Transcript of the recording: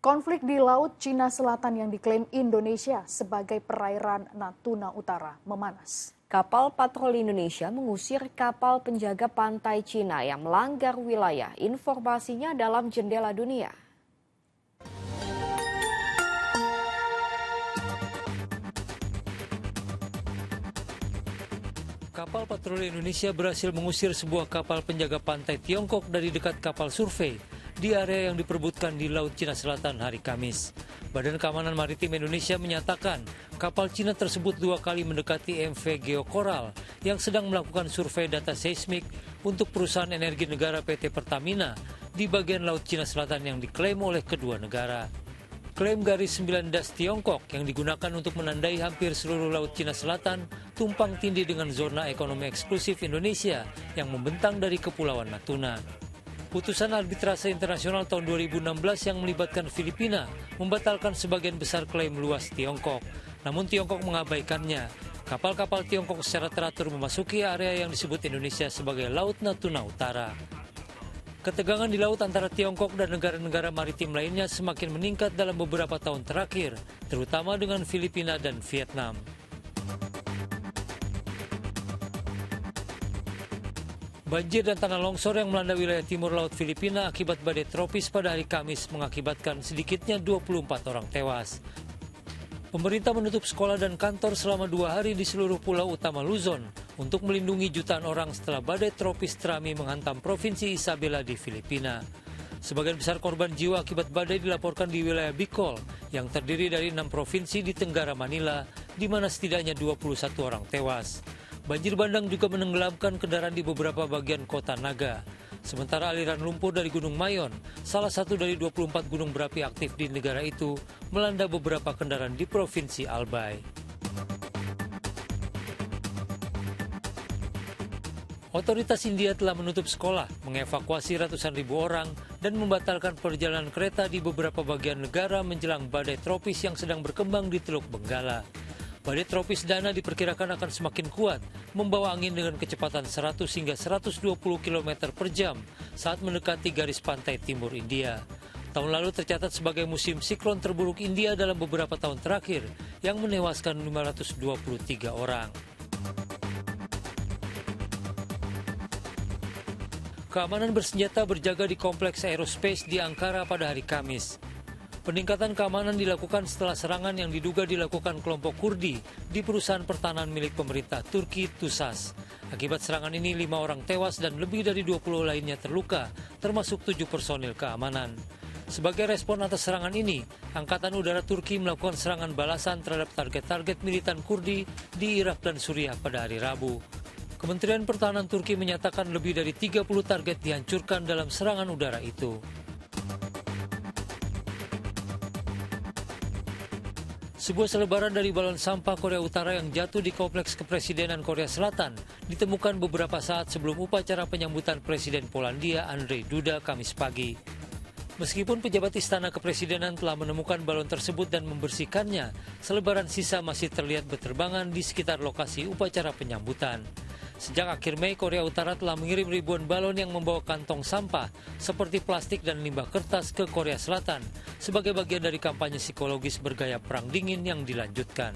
Konflik di Laut Cina Selatan yang diklaim Indonesia sebagai perairan Natuna Utara memanas. Kapal patroli Indonesia mengusir kapal penjaga pantai Cina yang melanggar wilayah. Informasinya dalam Jendela Dunia. Kapal patroli Indonesia berhasil mengusir sebuah kapal penjaga pantai Tiongkok dari dekat kapal survei di area yang diperebutkan di Laut Cina Selatan hari Kamis. Badan Keamanan Maritim Indonesia menyatakan kapal Cina tersebut 2 kali mendekati MV Geokoral yang sedang melakukan survei data seismik untuk perusahaan energi negara PT Pertamina di bagian Laut Cina Selatan yang diklaim oleh kedua negara. Klaim garis 9 das Tiongkok yang digunakan untuk menandai hampir seluruh Laut Cina Selatan tumpang tindih dengan zona ekonomi eksklusif Indonesia yang membentang dari Kepulauan Natuna. Putusan arbitrase internasional tahun 2016 yang melibatkan Filipina membatalkan sebagian besar klaim luas Tiongkok. Namun Tiongkok mengabaikannya. Kapal-kapal Tiongkok secara teratur memasuki area yang disebut Indonesia sebagai Laut Natuna Utara. Ketegangan di laut antara Tiongkok dan negara-negara maritim lainnya semakin meningkat dalam beberapa tahun terakhir, terutama dengan Filipina dan Vietnam. Banjir dan tanah longsor yang melanda wilayah timur laut Filipina akibat badai tropis pada hari Kamis mengakibatkan sedikitnya 24 orang tewas. Pemerintah menutup sekolah dan kantor selama 2 hari di seluruh pulau utama Luzon untuk melindungi jutaan orang setelah badai tropis Trami menghantam provinsi Isabela di Filipina. Sebagian besar korban jiwa akibat badai dilaporkan di wilayah Bicol yang terdiri dari 6 provinsi di Tenggara Manila, di mana setidaknya 21 orang tewas. Banjir bandang juga menenggelamkan kendaraan di beberapa bagian kota Naga. Sementara aliran lumpur dari Gunung Mayon, salah satu dari 24 gunung berapi aktif di negara itu, melanda beberapa kendaraan di Provinsi Albay. Otoritas India telah menutup sekolah, mengevakuasi ratusan ribu orang, dan membatalkan perjalanan kereta di beberapa bagian negara menjelang badai tropis yang sedang berkembang di Teluk Benggala. Badai tropis Dana diperkirakan akan semakin kuat, membawa angin dengan kecepatan 100 hingga 120 km per jam saat mendekati garis pantai timur India. Tahun lalu tercatat sebagai musim siklon terburuk India dalam beberapa tahun terakhir yang menewaskan 523 orang. Keamanan bersenjata berjaga di kompleks aerospace di Ankara pada hari Kamis. Peningkatan keamanan dilakukan setelah serangan yang diduga dilakukan kelompok Kurdi di perusahaan pertahanan milik pemerintah Turki TUSAS. Akibat serangan ini 5 orang tewas dan lebih dari 20 lainnya terluka, termasuk 7 personil keamanan. Sebagai respon atas serangan ini, Angkatan Udara Turki melakukan serangan balasan terhadap target-target militan Kurdi di Irak dan Suriah pada hari Rabu. Kementerian Pertahanan Turki menyatakan lebih dari 30 target dihancurkan dalam serangan udara itu. Sebuah selebaran dari balon sampah Korea Utara yang jatuh di kompleks kepresidenan Korea Selatan ditemukan beberapa saat sebelum upacara penyambutan Presiden Polandia Andrzej Duda Kamis pagi. Meskipun pejabat istana kepresidenan telah menemukan balon tersebut dan membersihkannya, selebaran sisa masih terlihat berterbangan di sekitar lokasi upacara penyambutan. Sejak akhir Mei, Korea Utara telah mengirim ribuan balon yang membawa kantong sampah seperti plastik dan limbah kertas ke Korea Selatan sebagai bagian dari kampanye psikologis bergaya perang dingin yang dilanjutkan.